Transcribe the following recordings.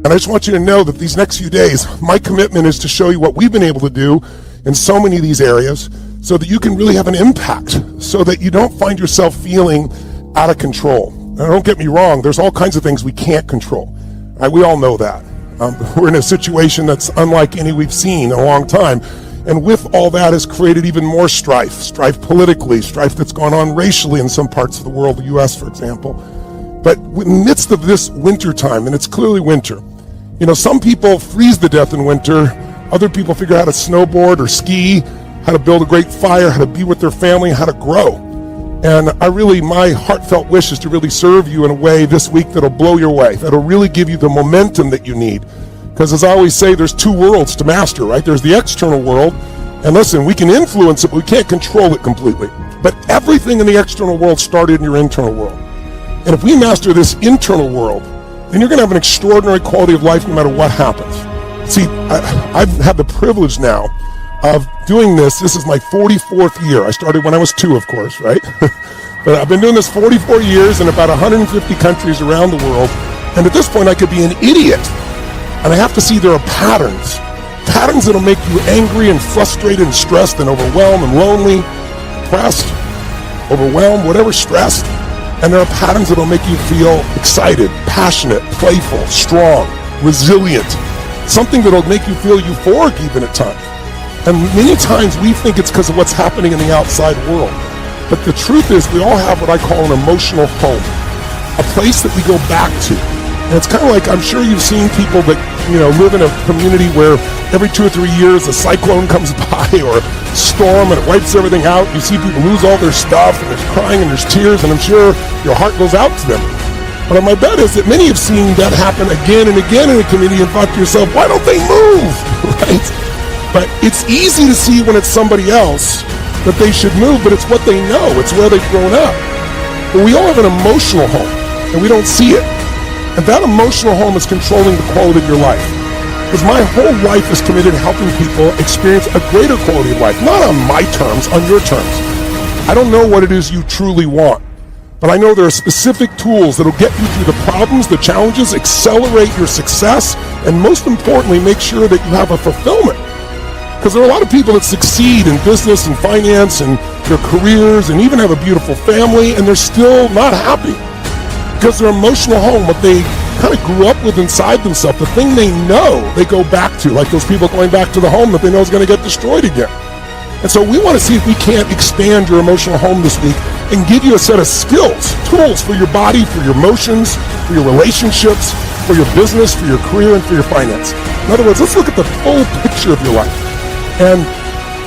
And I just want you to know that these next few days, my commitment is to show you what we've been able to do in so many of these areas so that you can really have an impact, so that you don't find yourself feeling out of control. Now, don't get me wrong, there's all kinds of things we can't control. We all know that. We're in a situation that's unlike any we've seen in a long time. And with all that has created even more strife politically, strife that's gone on racially in some parts of the world, the US, for example. But in the midst of this winter time, and it's clearly winter, you know, some people freeze to death in winter, other people figure out how to snowboard or ski, how to build a great fire, how to be with their family, how to grow. And my heartfelt wish is to really serve you in a way this week that'll blow your way, that'll really give you the momentum that you need. Because as I always say, there's two worlds to master, right? There's the external world, and listen, we can influence it, but we can't control it completely. But everything in the external world started in your internal world. And if we master this internal world, then you're going to have an extraordinary quality of life no matter what happens. See, I've had the privilege now of doing this. This is my 44th year. I started when I was 2, of course, right? But I've been doing this 44 years in about 150 countries around the world. And at this point, I could be an idiot. And I have to see there are patterns that'll make you angry and frustrated and stressed and overwhelmed and lonely, depressed, overwhelmed, whatever, stressed. And there are patterns that'll make you feel excited, passionate, playful, strong, resilient, something that'll make you feel euphoric even at times. And many times we think it's because of what's happening in the outside world. But the truth is we all have what I call an emotional home, a place that we go back to. And it's kind of like, I'm sure you've seen people that, live in a community where every 2 or 3 years a cyclone comes by or a storm and it wipes everything out. You see people lose all their stuff and there's crying and there's tears, and I'm sure your heart goes out to them. But my bet is that many have seen that happen again and again in a community and thought to yourself, why don't they move, right? But it's easy to see when it's somebody else that they should move, but it's what they know. It's where they've grown up. But we all have an emotional home, and we don't see it. And that emotional home is controlling the quality of your life. Because my whole life is committed to helping people experience a greater quality of life, not on my terms, on your terms. I don't know what it is you truly want, but I know there are specific tools that will get you through the problems, the challenges, accelerate your success, and most importantly, make sure that you have a fulfillment. Because there are a lot of people that succeed in business and finance and their careers and even have a beautiful family, and they're still not happy. Because their emotional home, what they kind of grew up with inside themselves, the thing they know, they go back to, like those people going back to the home that they know is going to get destroyed again. And so we want to see if we can't expand your emotional home this week and give you a set of skills, tools for your body, for your emotions, for your relationships, for your business, for your career, and for your finance. In other words, let's look at the full picture of your life. And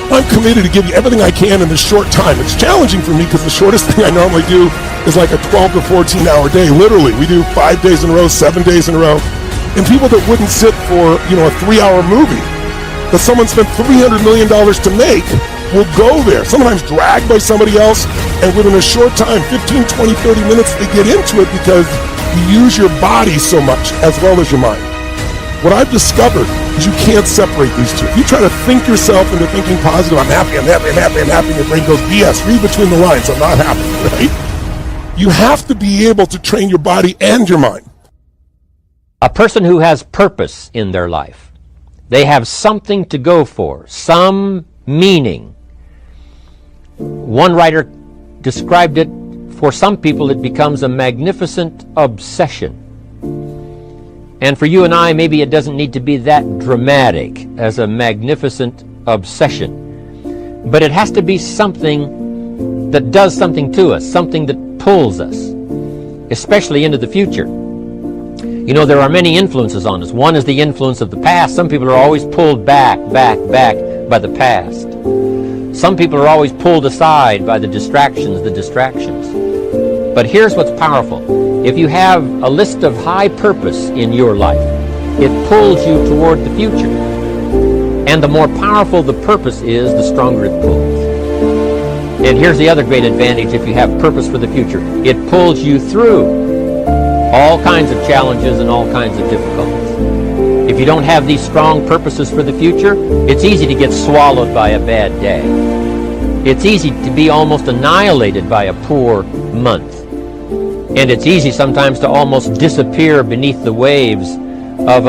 I'm committed to give you everything I can in this short time. It's challenging for me because the shortest thing I normally do is like a 12 to 14 hour day. Literally, we do 5 days in a row, 7 days in a row. And people that wouldn't sit for, a 3-hour movie that someone spent $300 million to make will go there, sometimes dragged by somebody else, and within a short time, 15, 20, 30 minutes, they get into it because you use your body so much as well as your mind. What I've discovered is you can't separate these two. If you try to think yourself into thinking positive, I'm happy, I'm happy, I'm happy, I'm happy, and your brain goes, BS, read between the lines, I'm not happy, right? You have to be able to train your body and your mind. A person who has purpose in their life, they have something to go for, some meaning. One writer described it, for some people it becomes a magnificent obsession. And for you and I, maybe it doesn't need to be that dramatic as a magnificent obsession. But it has to be something that does something to us, something that pulls us, especially into the future. There are many influences on us. One is the influence of the past. Some people are always pulled back by the past. Some people are always pulled aside by the distractions. But here's what's powerful. If you have a list of high purpose in your life, it pulls you toward the future. And the more powerful the purpose is, the stronger it pulls. And here's the other great advantage if you have purpose for the future. It pulls you through all kinds of challenges and all kinds of difficulties. If you don't have these strong purposes for the future, it's easy to get swallowed by a bad day. It's easy to be almost annihilated by a poor month. And it's easy sometimes to almost disappear beneath the waves of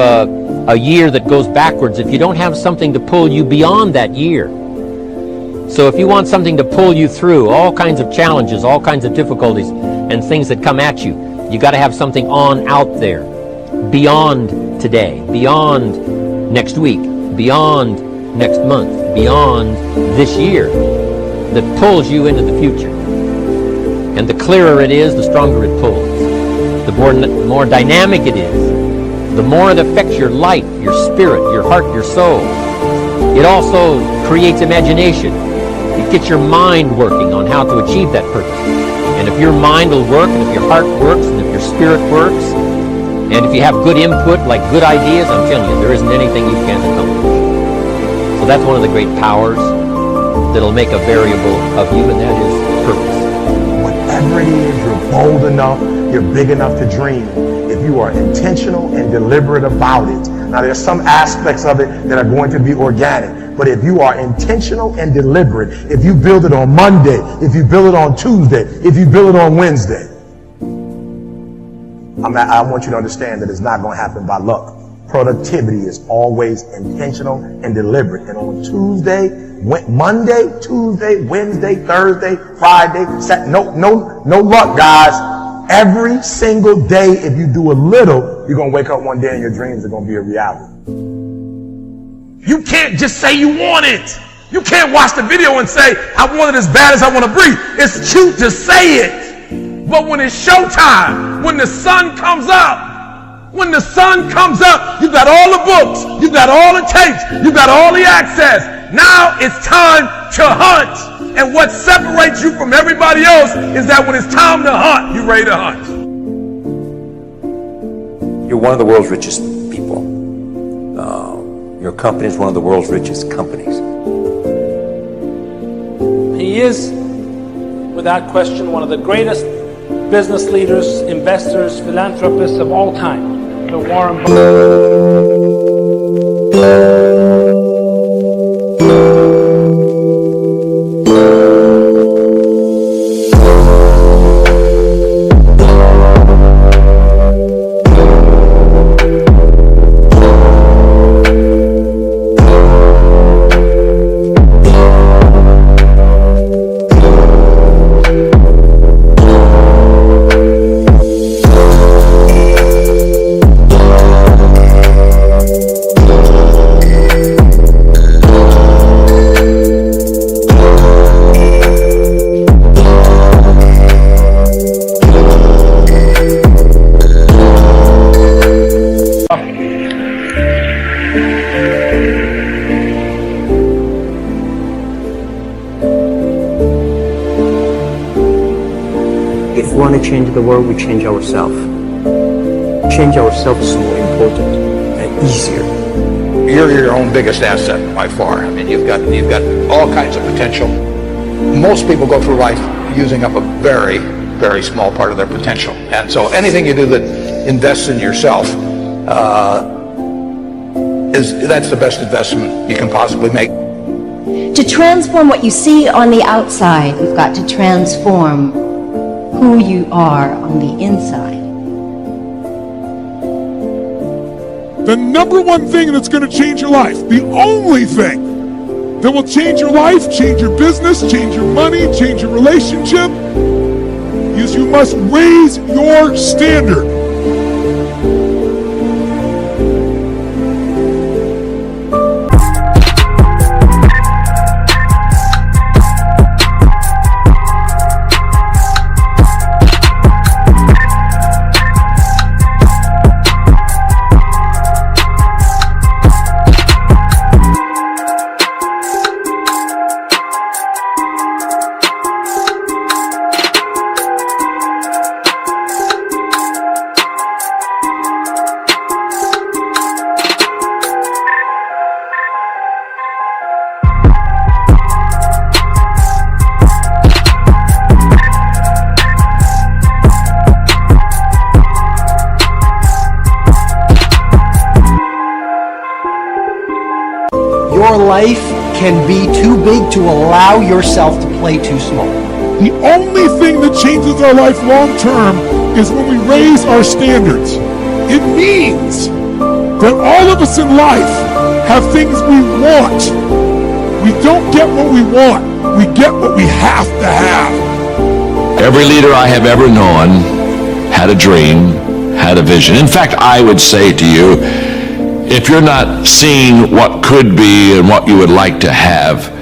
a year that goes backwards if you don't have something to pull you beyond that year. So if you want something to pull you through all kinds of challenges, all kinds of difficulties and things that come at you, you got to have something on out there beyond today, beyond next week, beyond next month, beyond this year, that pulls you into the future. And the clearer it is, the stronger it pulls. The more dynamic it is, the more it affects your life, your spirit, your heart, your soul. It also creates imagination. It gets your mind working on how to achieve that purpose. And if your mind will work, and if your heart works, and if your spirit works, and if you have good input, like good ideas, I'm telling you, there isn't anything you can't accomplish. So that's one of the great powers that'll make a variable of you, and that is purpose. Whatever it is, you're bold enough, you're big enough to dream. If you are intentional and deliberate about it. Now, there's some aspects of it that are going to be organic. But if you are intentional and deliberate, if you build it on Monday, if you build it on Tuesday, if you build it on Wednesday, I want you to understand that it's not going to happen by luck. Productivity is always intentional and deliberate. And on Monday, Tuesday, Wednesday, Thursday, Friday, Saturday, no luck, guys. Every single day, if you do a little, you're going to wake up one day and your dreams are going to be a reality. You can't just say you want it. You can't watch the video and say, I want it as bad as I want to breathe. It's cute to say it. But when it's showtime, when the sun comes up, you've got all the books, you've got all the tapes, you've got all the access. Now it's time to hunt. And what separates you from everybody else is that when it's time to hunt, you're ready to hunt. You're one of the world's richest people. Your company is one of the world's richest companies. He is, without question, one of the greatest business leaders, investors, philanthropists of all time. The Warren If we want to change the world, we change ourselves. Change ourselves is more important and easier. You're your own biggest asset by far. I mean, you've got all kinds of potential. Most people go through life using up a very, very small part of their potential. And so anything you do that invests in yourself, that's the best investment you can possibly make. To transform what you see on the outside, you've got to transform who you are on the inside. The number one thing that's going to change your life, the only thing that will change your life, change your business, change your money, change your relationship, is you must raise your standard. Your life can be too big to allow yourself to play too small. The only thing that changes our life long term is when we raise our standards. It means that all of us in life have things we want. We don't get what we want. We get what we have to have. Every leader I have ever known had a dream, had a vision. In fact, I would say to you, if you're not seeing what could be and what you would like to have,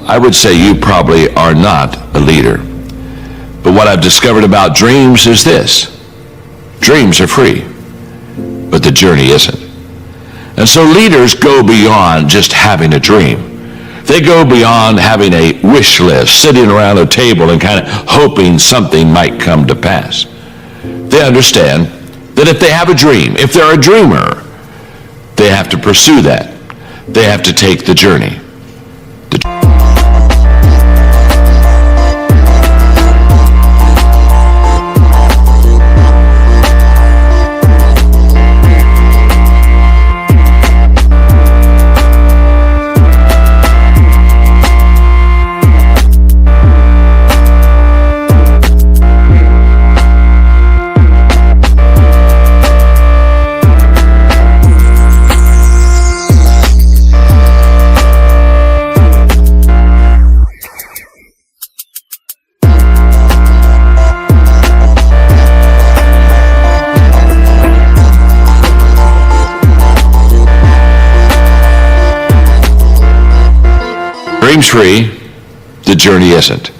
I would say you probably are not a leader. But what I've discovered about dreams is this: dreams are free, but the journey isn't. And so leaders go beyond just having a dream. They go beyond having a wish list, sitting around a table and kind of hoping something might come to pass. They understand that if they have a dream, if they're a dreamer, they have to pursue that. They have to take the journey. Dream's free, the journey isn't.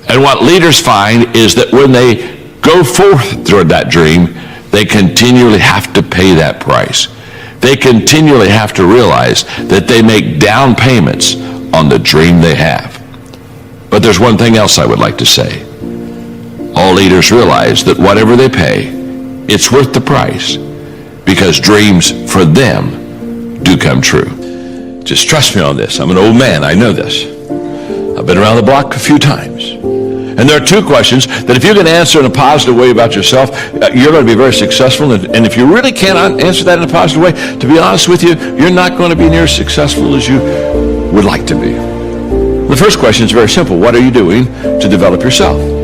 And what leaders find is that when they go forth toward that dream, they continually have to pay that price. They continually have to realize that they make down payments on the dream they have. But there's one thing else I would like to say. All leaders realize that whatever they pay, it's worth the price, because dreams for them do come true. Just trust me on this. I'm an old man. I know this. I've been around the block a few times. And there are two questions that if you can answer in a positive way about yourself, you're going to be very successful. And if you really cannot answer that in a positive way, to be honest with you, you're not going to be near as successful as you would like to be. The first question is very simple. What are you doing to develop yourself?